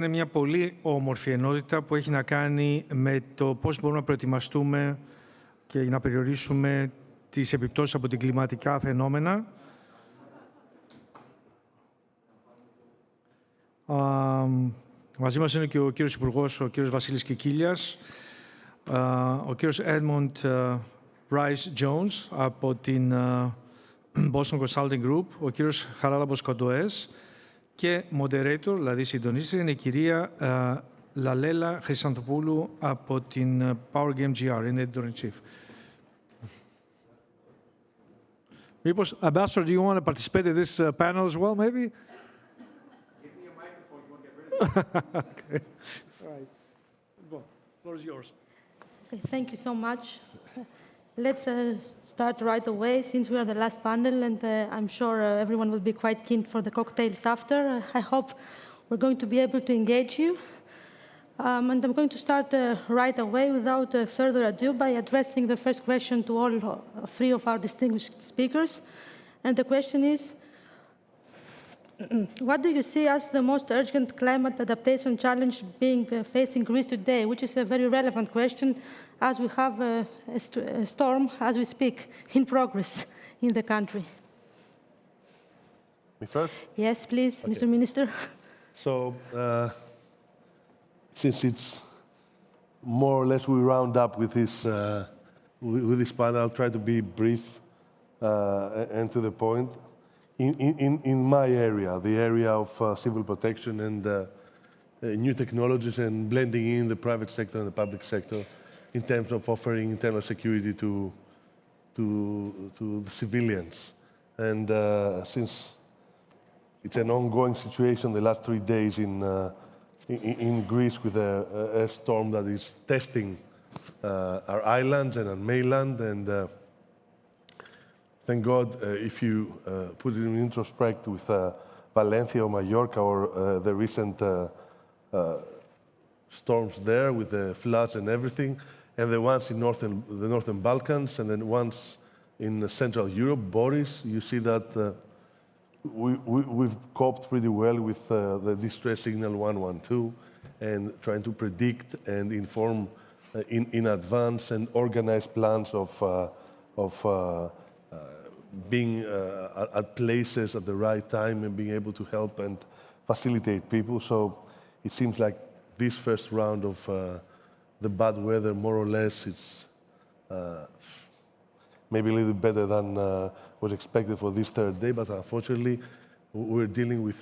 Είναι μια πολύ όμορφη ενότητα που έχει να κάνει με το πώς μπορούμε να προετοιμαστούμε και να περιορίσουμε τις επιπτώσεις από την κλιματικά φαινόμενα. Μαζί μας είναι και ο κύριος Υπουργός, ο κύριος Vassilis Kikilias, ο κύριος Edmond Rhys Jones από την Boston Consulting Group, ο κύριος Charalampos Kontoes και Moderator, δηλαδή συντονίστρια, είναι η κυρία Lalela Chryssanthopoulou από την powergame.gr, είναι editor-in-chief. Mipos, Ambassador, do you want to participate in this panel as well, maybe? Give me a microphone, you won't get rid of it. Okay. All right. Well, the floor is yours. Okay, thank you so much. Let's start right away, since we are the last panel, and I'm sure everyone will be quite keen for the cocktails after. I hope we're going to be able to engage you. And I'm going to start right away without further ado by addressing the first question to all three of our distinguished speakers. And the question is, what do you see as the most urgent climate adaptation challenge being facing Greece today? Which is a very relevant question, as we have a storm, as we speak, in progress in the country. Me first? Yes, please, okay. Mr. Minister. So, since it's more or less we round up with this panel, I'll try to be brief and to the point. In my area, the area of civil protection and new technologies and blending in the private sector and the public sector in terms of offering internal security to the civilians. And since it's an ongoing situation the last 3 days in Greece with a storm that is testing our islands and our mainland, and thank God, if you put it in retrospect with Valencia or Mallorca or the recent storms there with the floods and everything, and the ones in the Northern Balkans, and then ones in Central Europe, Boris, you see that we've coped pretty well with the distress signal 112 and trying to predict and inform in advance and organize plans of being at places at the right time and being able to help and facilitate people. So it seems like this first round of the bad weather, more or less, it's maybe a little better than was expected for this third day, but unfortunately, we're dealing with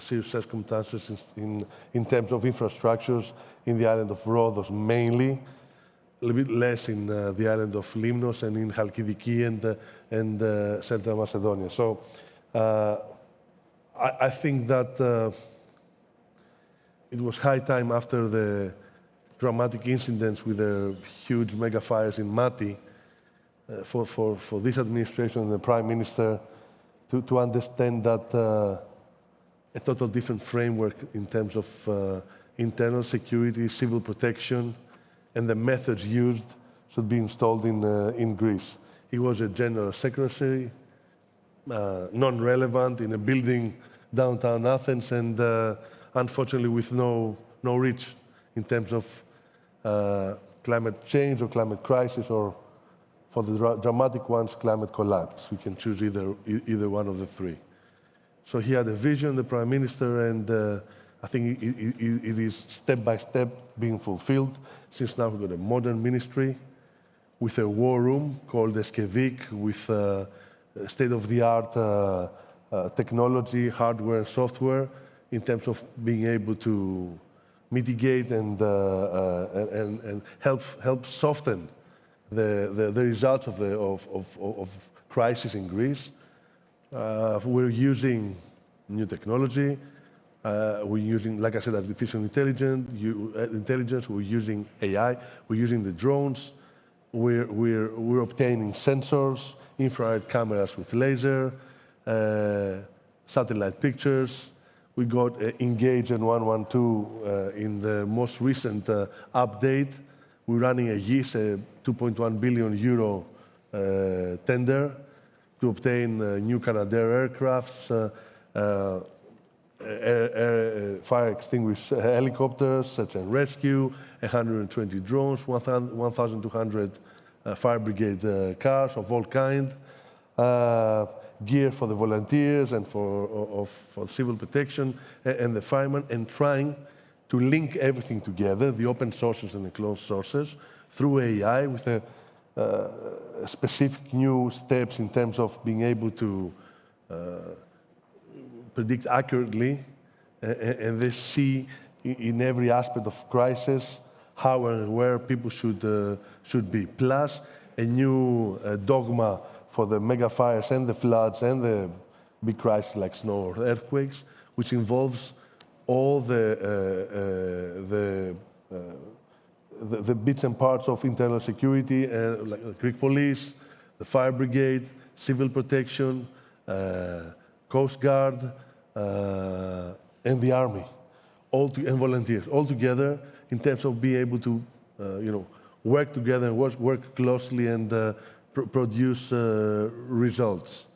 serious circumstances in terms of infrastructures in the island of Rhodos mainly, a little bit less in the island of Limnos and in Chalkidiki and Central Macedonia. So I think that it was high time after the dramatic incidents with the huge mega fires in Mati for this administration and the Prime Minister to understand that a total different framework in terms of internal security, civil protection, and the methods used should be installed in Greece. He was a general secretary, non-relevant, in a building downtown Athens, and unfortunately with no reach in terms of climate change or climate crisis, or for the dramatic ones, climate collapse. We can choose either one of the three. So he had a vision, the Prime Minister, and I think it is step by step being fulfilled, since now we've got a modern ministry with a war room called Eskevik, with state-of-the-art technology, hardware and software, in terms of being able to mitigate and help soften the results of crisis in Greece. We're using new technology. We're using, like I said, artificial intelligence. We're using AI. We're using the drones. We're obtaining sensors, infrared cameras with laser, satellite pictures. We got engaged in 112 in the most recent update. We're running a YIS, a 2.1 billion euro tender to obtain new Canadair aircrafts, fire extinguished helicopters, search and rescue, 120 drones, 1,200 fire brigade cars of all kinds, gear for the volunteers and for civil protection and the firemen, and trying to link everything together, the open sources and the closed sources, through AI with specific new steps in terms of being able to predict accurately and they see in every aspect of crisis how and where people should be. Plus a new dogma for the mega fires and the floods and the big crises like snow or earthquakes, which involves all the bits and parts of internal security, like the Greek police, the fire brigade, civil protection, Coast Guard, and the army, and volunteers, all together in terms of being able to, work together and work closely and produce results.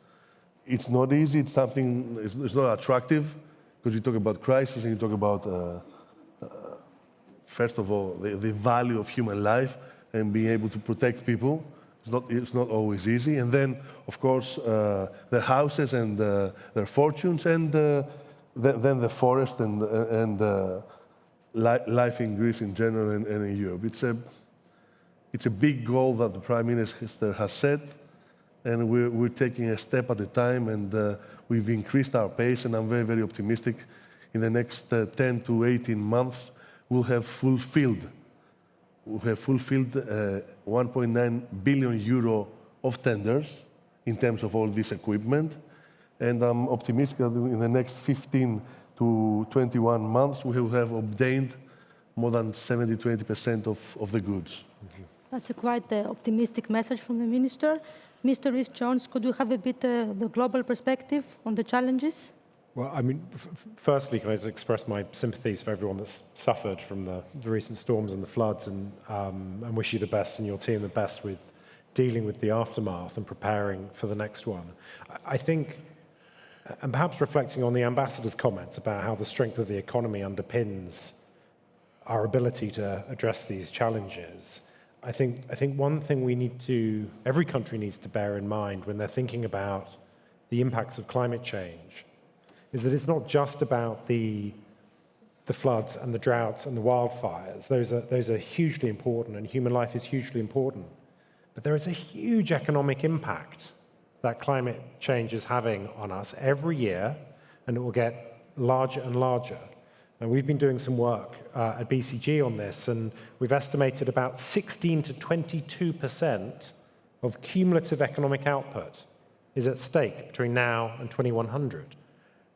It's not easy. It's something. It's not attractive because you talk about crisis and you talk about, first of all, the value of human life and being able to protect people. It's not always easy. And then, of course, their houses and their fortunes, and then the forest and life in Greece in general and in Europe. It's a big goal that the Prime Minister has set, and we're taking a step at a time, and we've increased our pace, and I'm very, very optimistic. In the next 10 to 18 months, we'll have fulfilled 1.9 billion euro of tenders in terms of all this equipment. And I'm optimistic that in the next 15 to 21 months, we will have obtained more than 70 to 80% of the goods. Mm-hmm. That's a quite optimistic message from the Minister. Mr. Rhys Jones, could you have a bit the global perspective on the challenges? Well, I mean, firstly, can I just express my sympathies for everyone that's suffered from the recent storms and the floods, and wish you the best and your team the best with dealing with the aftermath and preparing for the next one. I think, and perhaps reflecting on the ambassador's comments about how the strength of the economy underpins our ability to address these challenges, I think one thing every country needs to bear in mind when they're thinking about the impacts of climate change is that it's not just about the floods and the droughts and the wildfires. Those are hugely important, and human life is hugely important. But there is a huge economic impact that climate change is having on us every year, and it will get larger and larger. And we've been doing some work at BCG on this, and we've estimated about 16 to 22% of cumulative economic output is at stake between now and 2100.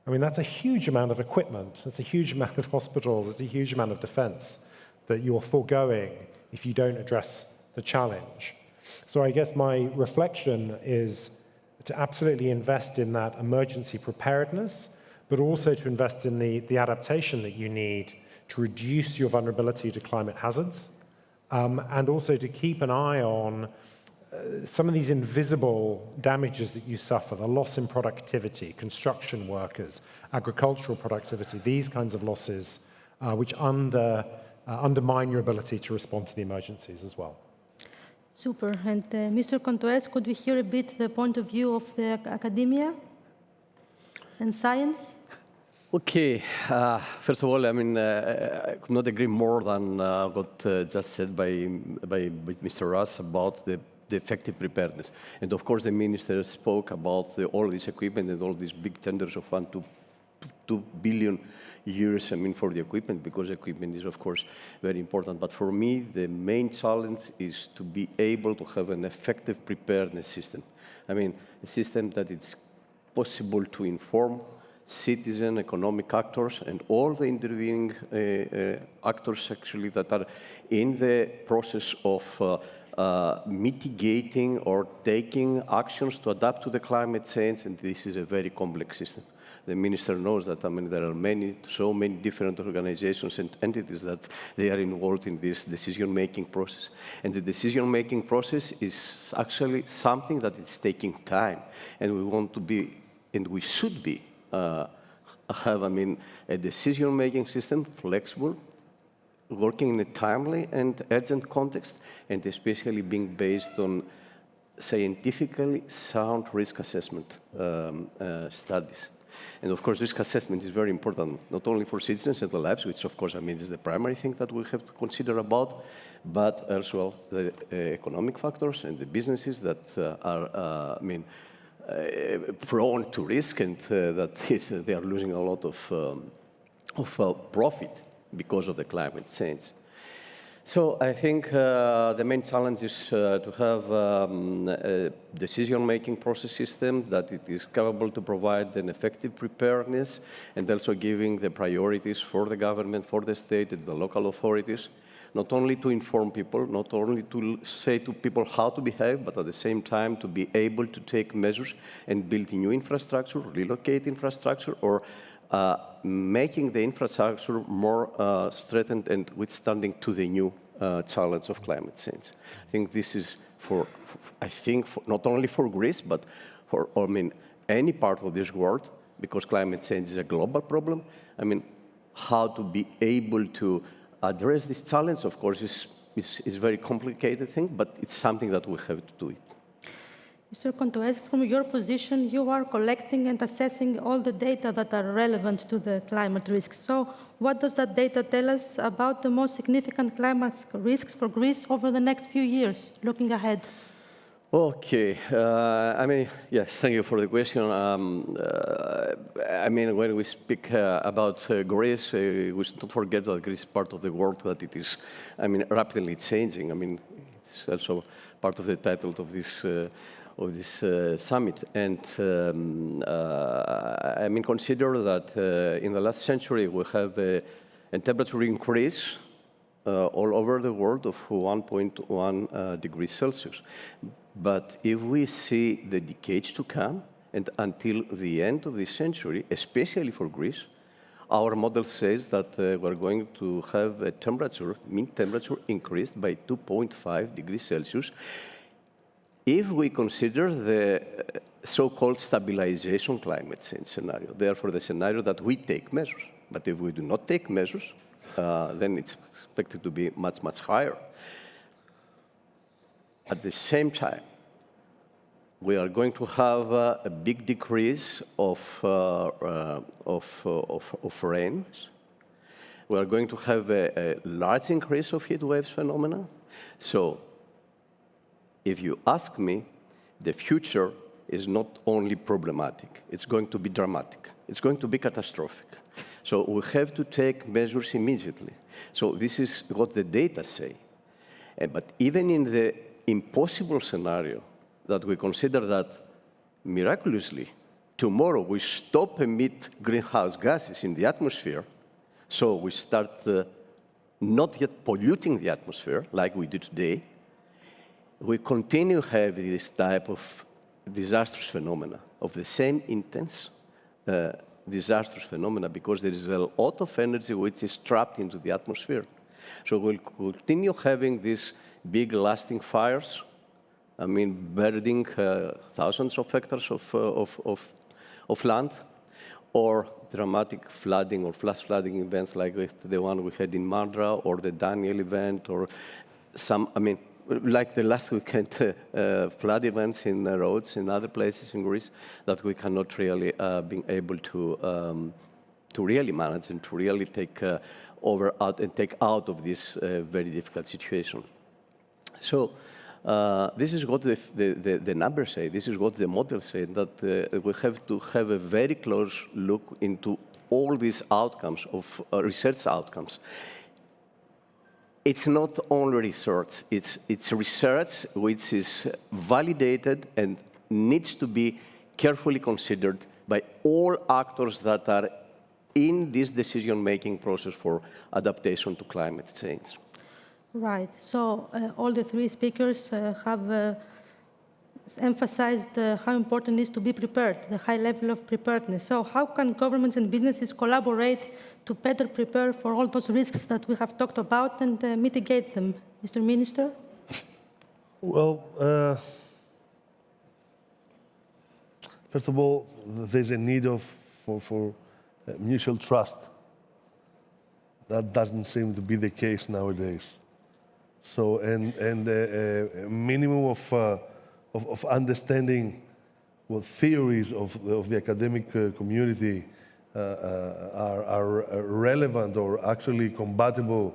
I mean, that's a huge amount of equipment, that's a huge amount of hospitals, it's a huge amount of defense that you're foregoing if you don't address the challenge. So I guess my reflection is to absolutely invest in that emergency preparedness, but also to invest in the adaptation that you need to reduce your vulnerability to climate hazards, and also to keep an eye on some of these invisible damages that you suffer, the loss in productivity, construction workers, agricultural productivity, these kinds of losses which undermine your ability to respond to the emergencies as well. Super. And Mr. Kontoes, could we hear a bit the point of view of the academia and science? Okay. First of all, I mean, I could not agree more than what just said by Mr. Rhys about the effective preparedness. And of course, the minister spoke about all this equipment and all these big tenders of 1 to 2 billion euros, I mean, for the equipment, because equipment is, of course, very important. But for me, the main challenge is to be able to have an effective preparedness system. I mean, a system that it's possible to inform citizen, economic actors, and all the intervening actors, actually, that are in the process of mitigating or taking actions to adapt to the climate change, and this is a very complex system. The minister knows that, I mean, there are so many different organizations and entities that they are involved in this decision-making process. And the decision-making process is actually something that is taking time, and we want to be, and we should be, have, a decision-making system, flexible, working in a timely and urgent context, and especially being based on scientifically sound risk assessment studies. And of course, risk assessment is very important, not only for citizens and their lives, which of course, is the primary thing that we have to consider about, but also the economic factors and the businesses that are, prone to risk and that they are losing a lot of profit because of the climate change. So I think the main challenge is to have a decision-making process system that it is capable to provide an effective preparedness and also giving the priorities for the government, for the state and the local authorities, not only to inform people, not only to say to people how to behave, but at the same time to be able to take measures and build new infrastructure, relocate infrastructure, or making the infrastructure more strengthened and withstanding to the new challenge of climate change. I think this is for not only for Greece, but for any part of this world, because climate change is a global problem. How to be able to address this challenge, of course, is a very complicated thing, but it's something that we have to do it. Mr. Kontoes, from your position, you are collecting and assessing all the data that are relevant to the climate risks. So what does that data tell us about the most significant climate risks for Greece over the next few years, looking ahead? Okay. Yes, thank you for the question. When we speak about Greece, we should not forget that Greece is part of the world that it is, rapidly changing. It's also part of the title of this summit. And consider that in the last century we have a temperature increase all over the world of 1.1 degrees Celsius. But if we see the decades to come, and until the end of this century, especially for Greece, our model says that we're going to have a mean temperature increased by 2.5 degrees Celsius. If we consider the so-called stabilization climate change scenario, therefore the scenario that we take measures. But if we do not take measures, then it's expected to be much, much higher. At the same time, we are going to have a big decrease of rains. We are going to have a large increase of heat waves phenomena. So, if you ask me, the future is not only problematic, it's going to be dramatic. It's going to be catastrophic. So we have to take measures immediately. So this is what the data say. But even in the impossible scenario that we consider that miraculously tomorrow we stop emit greenhouse gases in the atmosphere, so we start not yet polluting the atmosphere like we do today, we continue having this type of disastrous phenomena, of the same intense disastrous phenomena, because there is a lot of energy which is trapped into the atmosphere. So we'll continue having these big lasting fires, burning thousands of hectares of land, or dramatic flooding or flash flooding events like the one we had in Mandra, or the Daniel event, or some, like the last weekend flood events in roads in other places in Greece that we cannot really be able to really manage and to really take take out of this very difficult situation. So this is what the numbers say. This is what the models say, that we have to have a very close look into all these outcomes of research outcomes. It's not only research, it's research which is validated and needs to be carefully considered by all actors that are in this decision-making process for adaptation to climate change. Right. So all the three speakers have emphasized how important it is to be prepared, the high level of preparedness. So how can governments and businesses collaborate to better prepare for all those risks that we have talked about and mitigate them? Mr. Minister? Well, first of all, there's a need for mutual trust. That doesn't seem to be the case nowadays. So, and a minimum of understanding what theories of the academic community are relevant or actually compatible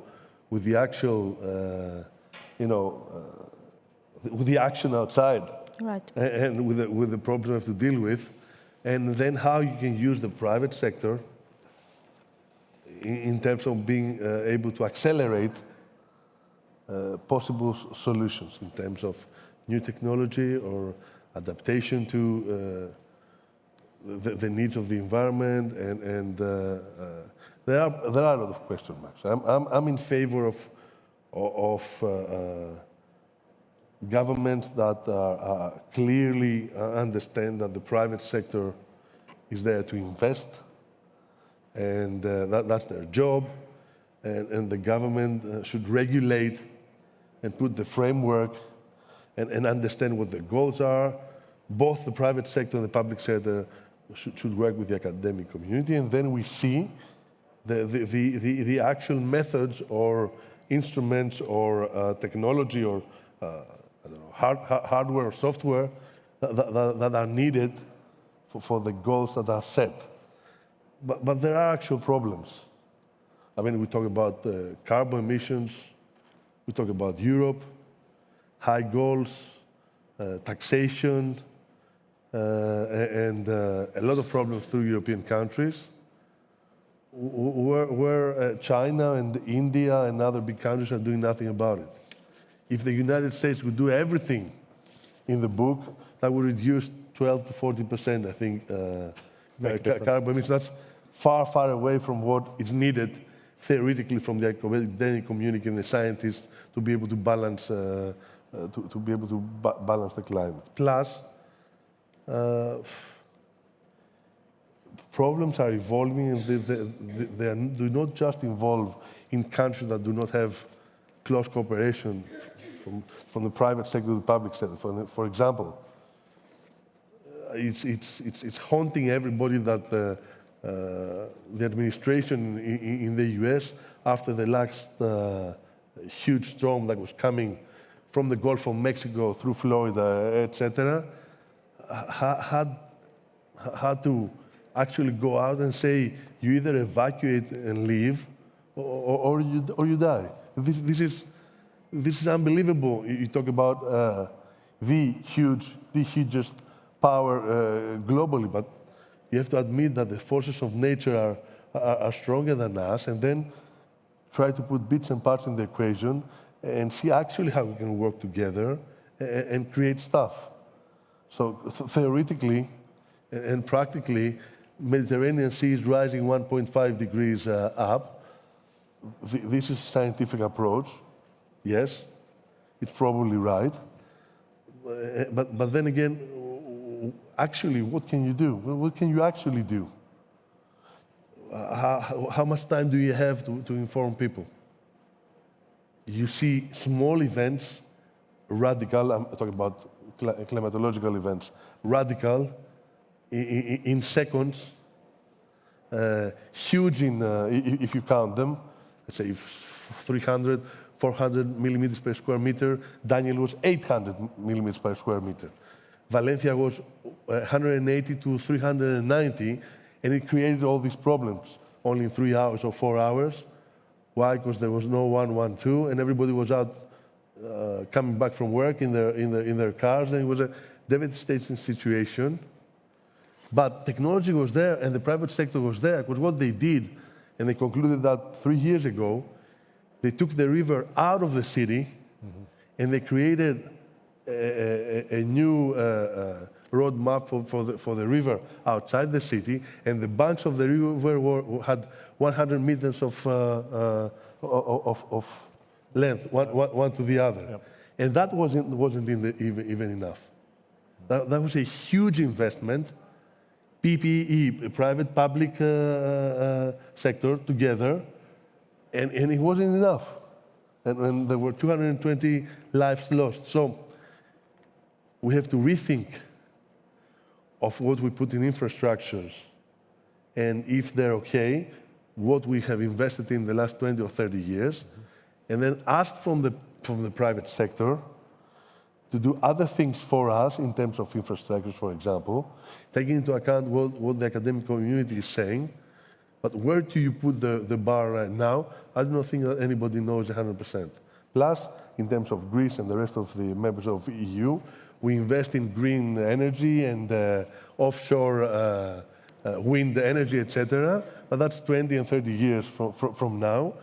with the actual, with the action outside, Right. and with the problems we have to deal with, and then how you can use the private sector in terms of being able to accelerate possible solutions in terms of new technology or adaptation to the needs of the environment, and there are a lot of question marks. I'm in favor of governments that clearly understand that the private sector is there to invest, and that's their job, and the government should regulate and put the framework and understand what the goals are. Both the private sector and the public sector should work with the academic community, and then we see the actual methods or instruments or technology or I don't know, hardware or software that are needed for the goals that are set. But there are actual problems. I mean, we talk about carbon emissions, we talk about Europe, high goals, taxation, and a lot of problems through European countries, where China and India and other big countries are doing nothing about it. If the United States would do everything in the book, that would reduce 12 to 40%, I think, carbon emissions. That's far, far away from what is needed theoretically from the academic community and the scientists to be able to balance, balance the climate. Plus, problems are evolving, and they do not just involve in countries that do not have close cooperation from the private sector to the public sector. For example, it's haunting everybody that the administration in the US, after the last huge storm that was coming from the Gulf of Mexico through Florida, etc., had to actually go out and say, you either evacuate and leave, or you die. This is unbelievable. You talk about the hugest power globally, but you have to admit that the forces of nature are stronger than us, and then try to put bits and parts in the equation and see actually how we can work together and create stuff. So theoretically and practically, Mediterranean Sea is rising 1.5 degrees up. This is a scientific approach. Yes, it's probably right. But then again, actually, what can you do? What can you actually do? How much time do you have to inform people? You see small events, radical, I'm talking about climatological events, radical in seconds, huge if you count them, let's say 300, 400 millimeters per square meter. Daniel was 800 millimeters per square meter. Valencia was 180 to 390, and it created all these problems only in 3 hours or 4 hours. Why? Because there was no 112, and everybody was out coming back from work in their cars, and it was a devastating situation. But technology was there, and the private sector was there, because what they did, and they concluded that 3 years ago, they took the river out of the city, and they created a new roadmap for the river outside the city, and the banks of the river had 100 meters of length, one to the other. Yep. And that wasn't even enough. That was a huge investment, PPE, private-public sector together, and it wasn't enough. And there were 220 lives lost. So we have to rethink of what we put in infrastructures and if they're okay, what we have invested in the last 20 or 30 years, and then ask from the private sector to do other things for us in terms of infrastructures, for example, taking into account what the academic community is saying. But where do you put the bar right now? I do not think that anybody knows 100%. Plus, in terms of Greece and the rest of the members of the EU, we invest in green energy and offshore wind energy, etc. But that's 20 and 30 years from now.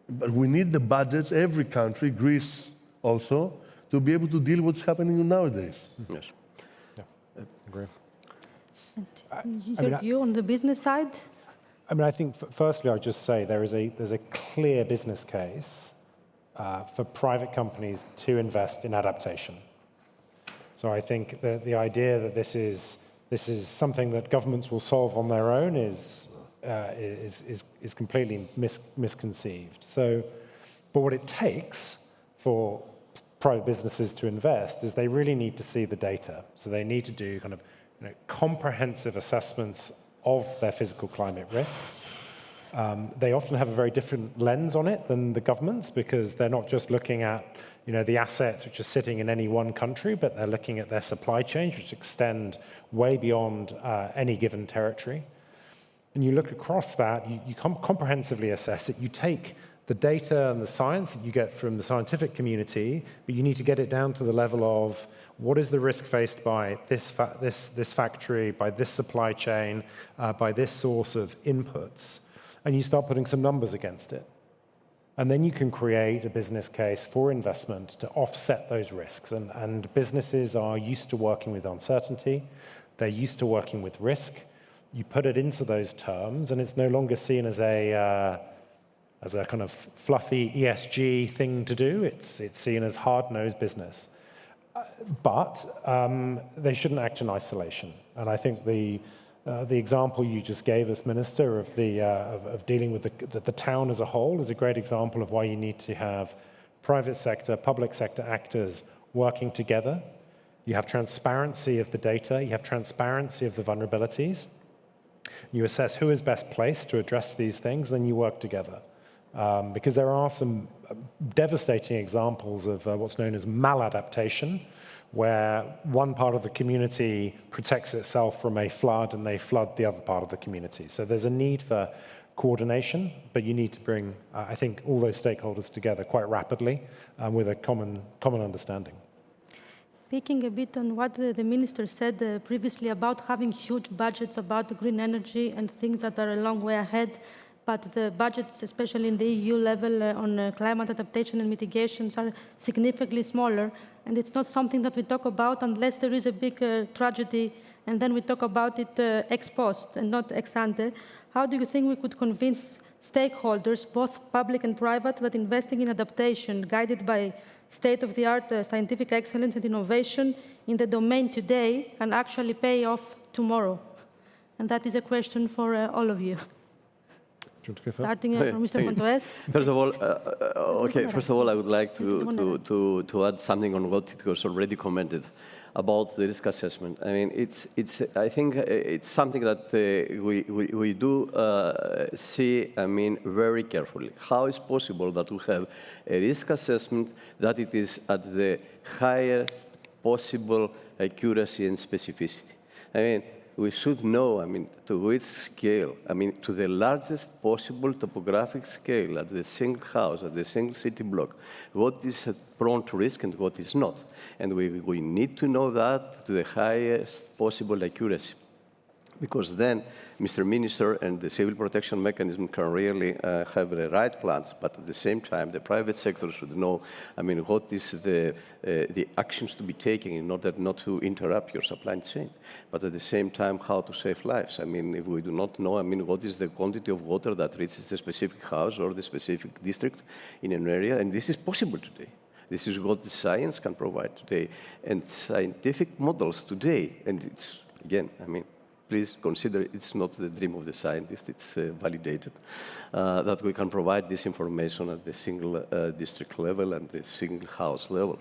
But we need the budgets, every country, Greece also, to be able to deal with what's happening nowadays. Yes. Yeah, agree. And your view on the business side? I mean, I think firstly, I'd just say there's a clear business case for private companies to invest in adaptation. So I think the idea that this is something that governments will solve on their own is completely misconceived. So, but what it takes for private businesses to invest is they really need to see the data. So they need to do kind of comprehensive assessments of their physical climate risks. They often have a very different lens on it than the governments, because they're not just looking at the assets which are sitting in any one country, but they're looking at their supply chains, which extend way beyond any given territory. And you look across that, you comprehensively assess it. You take the data and the science that you get from the scientific community, but you need to get it down to the level of what is the risk faced by this factory, by this supply chain, by this source of inputs, and you start putting some numbers against it. And then you can create a business case for investment to offset those risks. And businesses are used to working with uncertainty. They're used to working with risk. You put it into those terms, and it's no longer seen as a kind of fluffy ESG thing to do. It's seen as hard-nosed business. But they shouldn't act in isolation. And I think the example you just gave us, Minister, of dealing with the town as a whole is a great example of why you need to have private sector, public sector actors working together. You have transparency of the data. You have transparency of the vulnerabilities. You assess who is best placed to address these things, then you work together. Because there are some devastating examples of what's known as maladaptation, where one part of the community protects itself from a flood and they flood the other part of the community. So there's a need for coordination, but you need to bring, I think, all those stakeholders together quite rapidly with a common understanding. Speaking a bit on what the minister said previously about having huge budgets about green energy and things that are a long way ahead, but the budgets, especially in the EU level on climate adaptation and mitigations, are significantly smaller. And it's not something that we talk about unless there is a big tragedy, and then we talk about it ex post and not ex ante. How do you think we could convince stakeholders, both public and private, that investing in adaptation, guided by state-of-the-art scientific excellence and innovation in the domain today, can actually pay off tomorrow? And that is a question for all of you. Starting from Mr. Kontoes. First of all, I would like to add something on what it was already commented about the risk assessment. I mean, I think it's something that we do see, I mean, very carefully. How is possible that we have a risk assessment that it is at the highest possible accuracy and specificity? I mean, we should know, I mean, to which scale, I mean, to the largest possible topographic scale at the single house, at the single city block, what is prone to risk and what is not. And we need to know that to the highest possible accuracy. Because then Mr. Minister and the civil protection mechanism can really have the right plans, but at the same time, the private sector should know, I mean, what is the actions to be taken in order not to interrupt your supply chain, but at the same time, how to save lives. I mean, if we do not know, I mean, what is the quantity of water that reaches the specific house or the specific district in an area, and this is possible today. This is what the science can provide today, and scientific models today, and it's, again, I mean, please consider it's not the dream of the scientist, it's validated, that we can provide this information at the single district level and the single house level.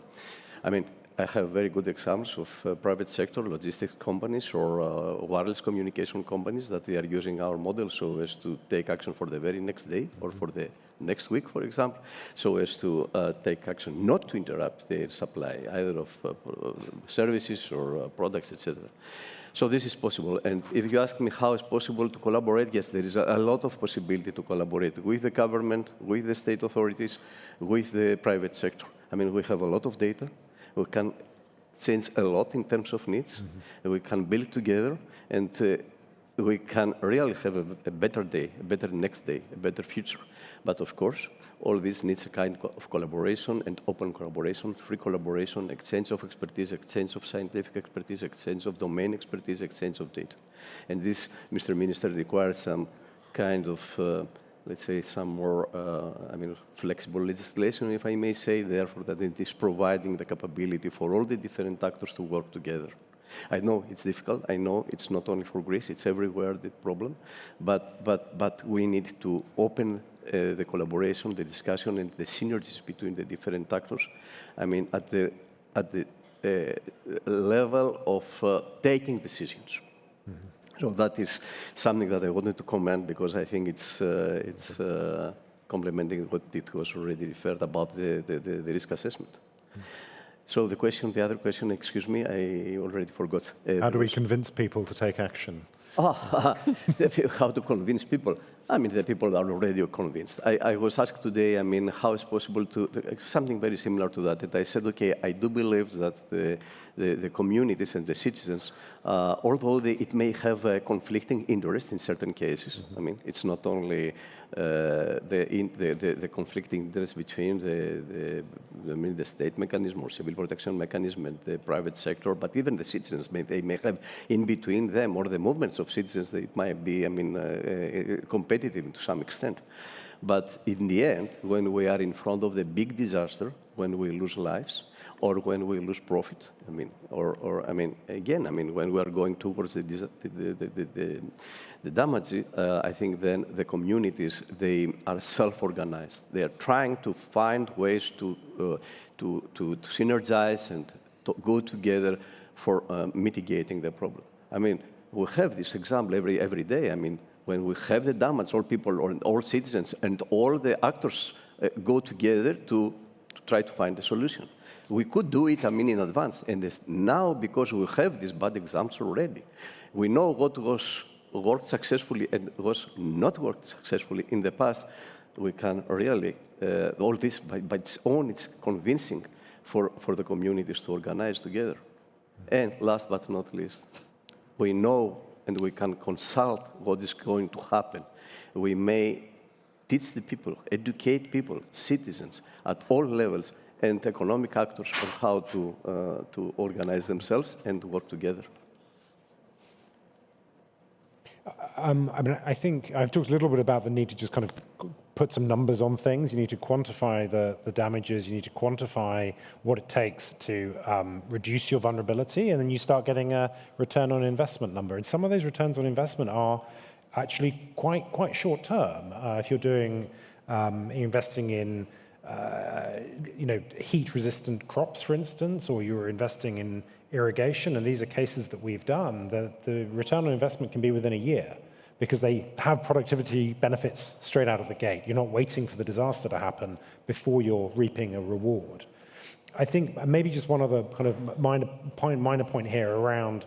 I mean, I have very good examples of private sector logistics companies or wireless communication companies that they are using our model so as to take action for the very next day or for the next week, for example, so as to take action not to interrupt their supply, either of services or products, etc. So this is possible. And if you ask me how it's possible to collaborate, yes, there is a lot of possibility to collaborate with the government, with the state authorities, with the private sector. I mean, we have a lot of data. We can change a lot in terms of needs. We can build together, and we can really have a better day, a better next day, a better future. But of course, all this needs a kind of collaboration and open collaboration, free collaboration, exchange of expertise, exchange of scientific expertise, exchange of domain expertise, exchange of data. And this, Mr. Minister, requires some kind of let's say, some more, flexible legislation, if I may say, therefore, that it is providing the capability for all the different actors to work together. I know it's difficult. I know it's not only for Greece. It's everywhere, the problem. But we need to open the collaboration, the discussion, and the synergies between the different actors. I mean, at the level of taking decisions. So that is something that I wanted to comment because I think it's complementing what it was already referred about the risk assessment. So the other question, excuse me, I already forgot. How do we convince people to take action? How to convince people? I mean, the people are already convinced. I was asked today, I mean, how is possible to, something very similar to that, I said, okay, I do believe that the communities and the citizens, although it may have conflicting interest in certain cases, I mean, it's not only the conflicting interest between the state mechanism or civil protection mechanism and the private sector, but even the citizens, they may have in between them or the movements of citizens, it might be, competitive to some extent. But in the end, when we are in front of the big disaster, when we lose lives, or when we lose profit, again, when we are going towards the damage, I think then the communities, they are self-organized. They are trying to find ways to synergize and to go together for mitigating the problem. I mean, we have this example every day. I mean, when we have the damage, all people, all citizens, and all the actors go together to try to find a solution. We could do it, in advance. And now, because we have these bad examples already, we know what was worked successfully and was not worked successfully in the past. We can really, all this by its own, it's convincing for the communities to organize together. And last but not least, we know and we can consult what is going to happen. We may teach the people, educate people, citizens at all levels, and economic actors on how to organize themselves and work together. I think I've talked a little bit about the need to just kind of put some numbers on things. You need to quantify the damages. You need to quantify what it takes to reduce your vulnerability, and then you start getting a return on investment number. And some of those returns on investment are actually quite short term. If you're doing investing in heat-resistant crops, for instance, or you're investing in irrigation, and these are cases that we've done, the return on investment can be within a year because they have productivity benefits straight out of the gate. You're not waiting for the disaster to happen before you're reaping a reward. I think maybe just one other kind of minor point here around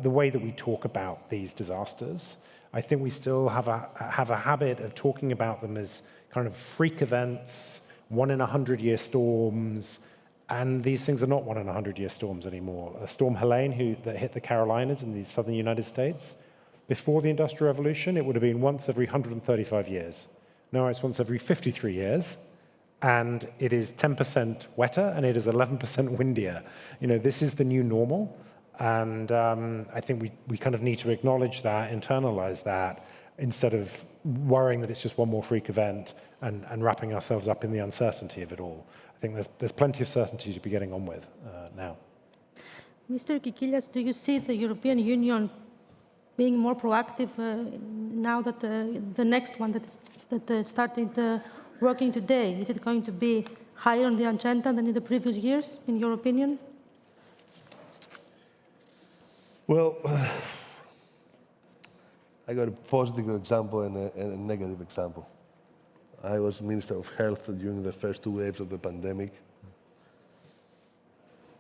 the way that we talk about these disasters. I think we still have a habit of talking about them as kind of freak events, 1 in 100-year storms, and these things are not 1 in 100-year storms anymore. Storm Helene, that hit the Carolinas in the southern United States, before the Industrial Revolution, it would have been once every 135 years. Now it's once every 53 years, and it is 10% wetter, and it is 11% windier. This is the new normal, and I think we kind of need to acknowledge that, internalize that, instead of worrying that it's just one more freak event and wrapping ourselves up in the uncertainty of it all. I think there's plenty of certainty to be getting on with now. Mr. Kikilias, do you see the European Union being more proactive now that the next one that started working today, is it going to be higher on the agenda than in the previous years, in your opinion? Well, I got a positive example and a negative example. I was Minister of Health during the first 2 waves of the pandemic.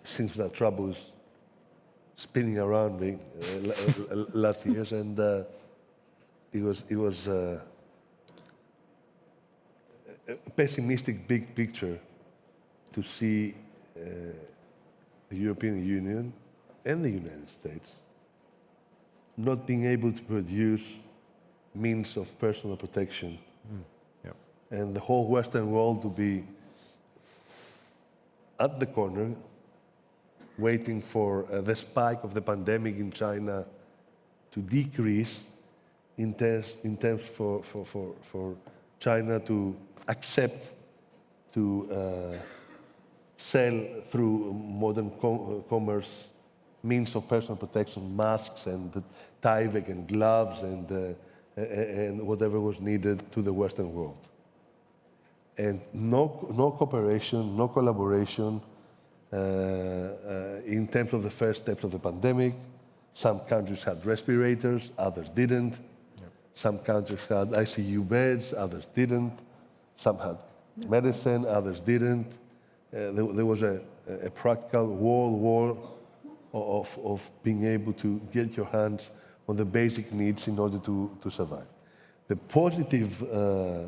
Seems that trouble is spinning around me last years, and it was a pessimistic big picture to see the European Union and the United States not being able to produce means of personal protection. Yep. And the whole Western world to be at the corner, waiting for the spike of the pandemic in China to decrease in terms for China to accept to sell through modern commerce means of personal protection, masks and Tyvek and gloves and whatever was needed to the Western world. And no cooperation, no collaboration in terms of the first steps of the pandemic. Some countries had respirators, others didn't. Yep. Some countries had ICU beds, others didn't. Some had medicine, others didn't. There was a practical war of being able to get your hands on the basic needs in order to survive. The positive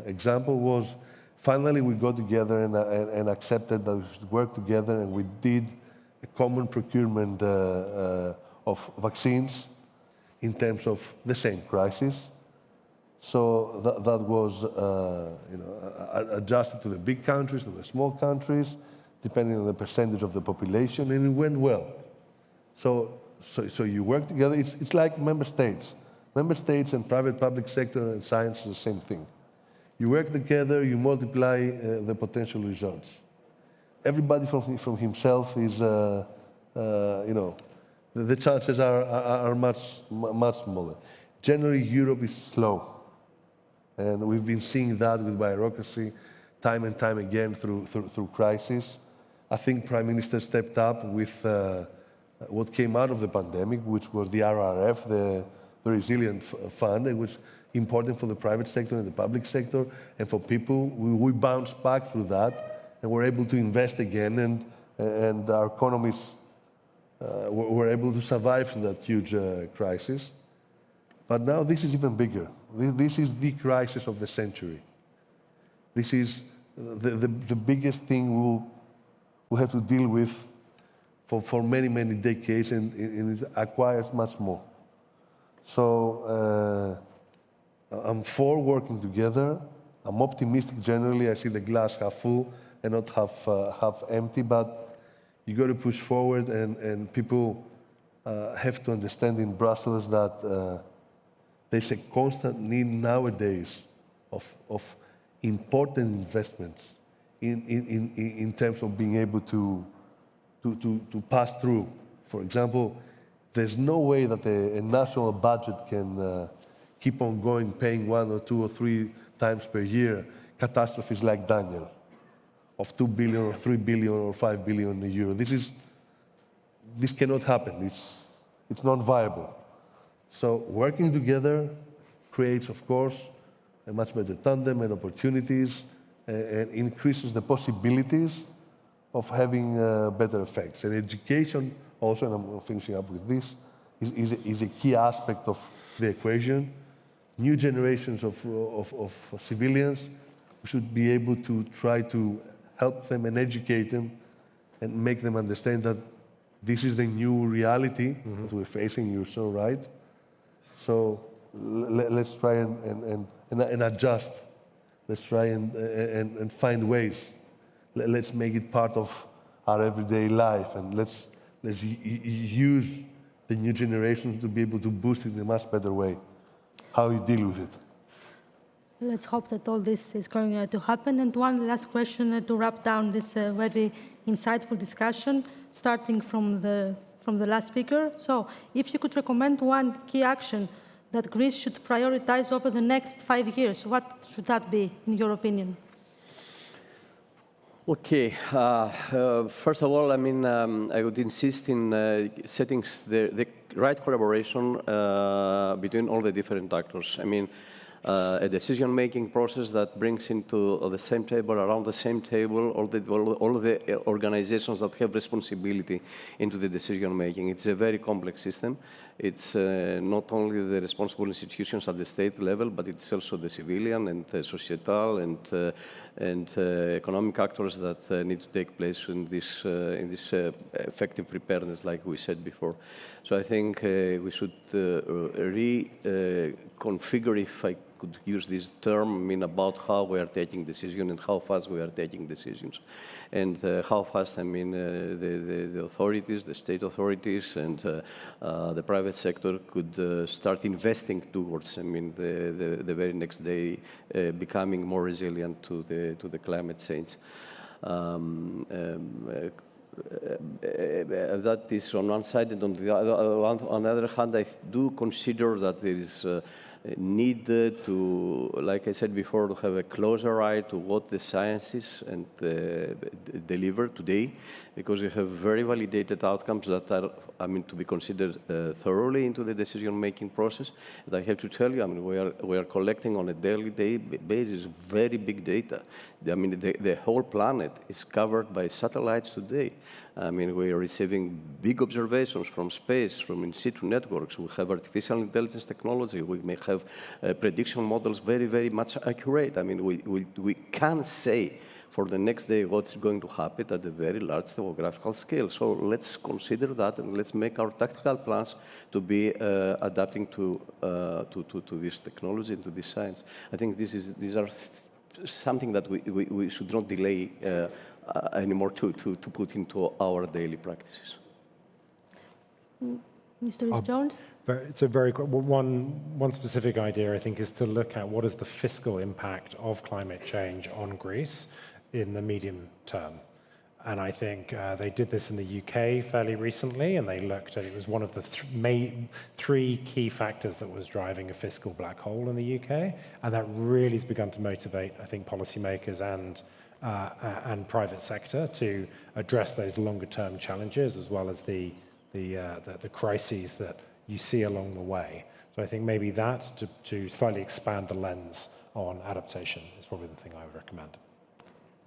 example was finally we got together and accepted that we should work together, and we did a common procurement of vaccines in terms of the same crisis. So that was adjusted to the big countries, to the small countries, depending on the percentage of the population, and it went well. So you work together. It's like member states. Member states and private public sector and science is the same thing. You work together, you multiply the potential results. Everybody from himself is, the chances are much smaller. Generally, Europe is slow. And we've been seeing that with bureaucracy time and time again through crisis. I think Prime Minister stepped up with what came out of the pandemic, which was the RRF, the Resilient Fund. It was important for the private sector and the public sector, and for people. We bounced back through that, and were able to invest again, and our economies were able to survive through that huge crisis. But now this is even bigger. This is the crisis of the century. This is the biggest thing we'll have to deal with for many, many decades, and it acquires much more. So I'm for working together. I'm optimistic generally. I see the glass half full and not half empty, but you got to push forward, and people have to understand in Brussels that there's a constant need nowadays of important investments in terms of being able to pass through. For example, there's no way that a national budget can keep on going, paying 1 or 2 or 3 times per year catastrophes like Daniel of 2 billion or 3 billion or 5 billion a year. This cannot happen. It's not viable. So working together creates, of course, a much better tandem and opportunities, and increases the possibilities of having better effects. And education also, and I'm finishing up with this, is a key aspect of the equation. New generations of civilians, we should be able to try to help them and educate them and make them understand that this is the new reality that we're facing. You're so right. So let's try and adjust. Let's try and find ways. Let's make it part of our everyday life, and let's use the new generations to be able to boost it in a much better way. How you deal with it? Let's hope that all this is going to happen. And one last question to wrap down this very insightful discussion, starting from the last speaker. So, if you could recommend one key action that Greece should prioritize over the next 5 years, what should that be, in your opinion? Okay. First of all, I mean, I would insist in setting the right collaboration between all the different actors. I mean, a decision-making process that brings into the same table, around the same table, all the organizations that have responsibility into the decision-making. It's a very complex system. It's not only the responsible institutions at the state level, but it's also the civilian and the societal and economic actors that need to take place in this effective preparedness, like we said before. So I think we should reconfigure, if I could use this term, I mean, about how we are taking decisions and how fast we are taking decisions. And how fast, I mean, the authorities, the state authorities, and the private sector could start investing towards, I mean, the very next day becoming more resilient to the climate change. That is on one side, and on the other hand, I do consider that there is need to, like I said before, to have a closer eye to what the science is and deliver today, because we have very validated outcomes that are, I mean, to be considered thoroughly into the decision-making process. And I have to tell you, I mean, we are collecting on a daily basis very big data. I mean, the whole planet is covered by satellites today. I mean, we are receiving big observations from space, from in situ networks. We have artificial intelligence technology. We may have prediction models very, very much accurate. I mean, we can say for the next day what's going to happen at a very large demographical scale. So let's consider that, and let's make our tactical plans to be adapting to this technology and to this science. I think these are something that we should not delay anymore to put into our daily practices. Mr. Rhys Jones? It's a very quick, one specific idea, I think, is to look at what is the fiscal impact of climate change on Greece in the medium term. And I think they did this in the UK fairly recently, and they looked at, it was one of the three key factors that was driving a fiscal black hole in the UK, and that really has begun to motivate, I think, policymakers and private sector to address those longer-term challenges, as well as the crises that you see along the way. So I think maybe that, to slightly expand the lens on adaptation, is probably the thing I would recommend.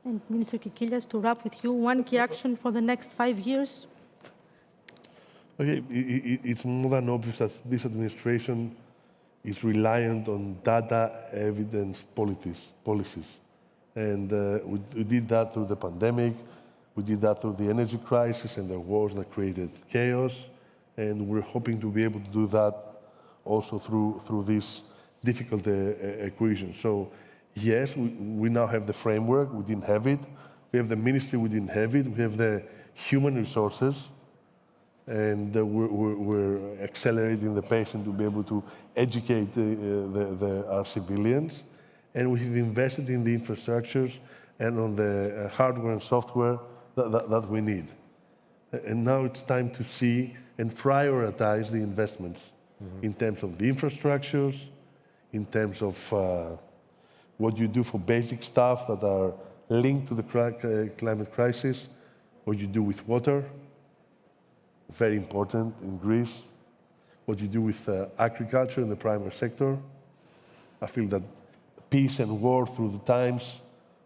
And Minister Kikilias, to wrap with you, one key action for the next 5 years? Okay, it's more than obvious that this administration is reliant on data, evidence, policies. And we did that through the pandemic, we did that through the energy crisis and the wars that created chaos, and we're hoping to be able to do that also through this difficult equation. So yes, we now have the framework, we didn't have it. We have the ministry, we didn't have it. We have the human resources, and we're accelerating the pace and to be able to educate our civilians. And we've invested in the infrastructures and on the hardware and software that we need. And now it's time to see and prioritize the investments in terms of the infrastructures, in terms of what you do for basic stuff that are linked to the climate crisis, what you do with water, very important in Greece, what you do with agriculture in the primary sector. I feel that peace and war through the times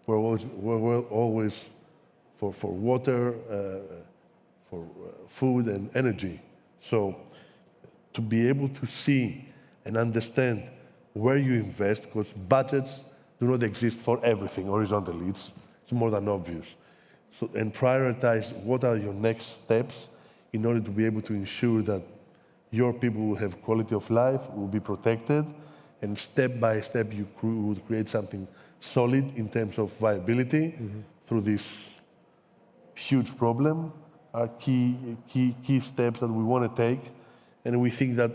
were always for water, for food and energy. So to be able to see and understand where you invest, because budgets do not exist for everything horizontally, it's more than obvious. So, and prioritize what are your next steps in order to be able to ensure that your people will have quality of life, will be protected, and step by step you would create something solid in terms of viability through this huge problem are key steps that we want to take. And we think that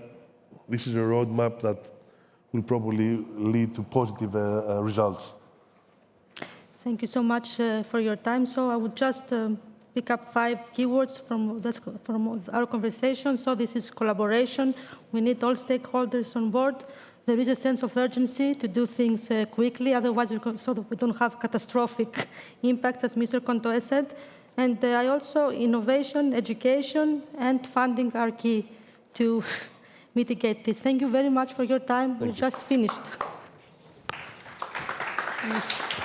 this is a roadmap that will probably lead to positive results. Thank you so much for your time. So I would just pick up 5 keywords from our conversation. So this is collaboration. We need all stakeholders on board. There is a sense of urgency to do things quickly, otherwise we don't have catastrophic impacts, as Mr. Kontoes said. And I also, innovation, education, and funding are key to mitigate this. Thank you very much for your time. We just finished. Yes.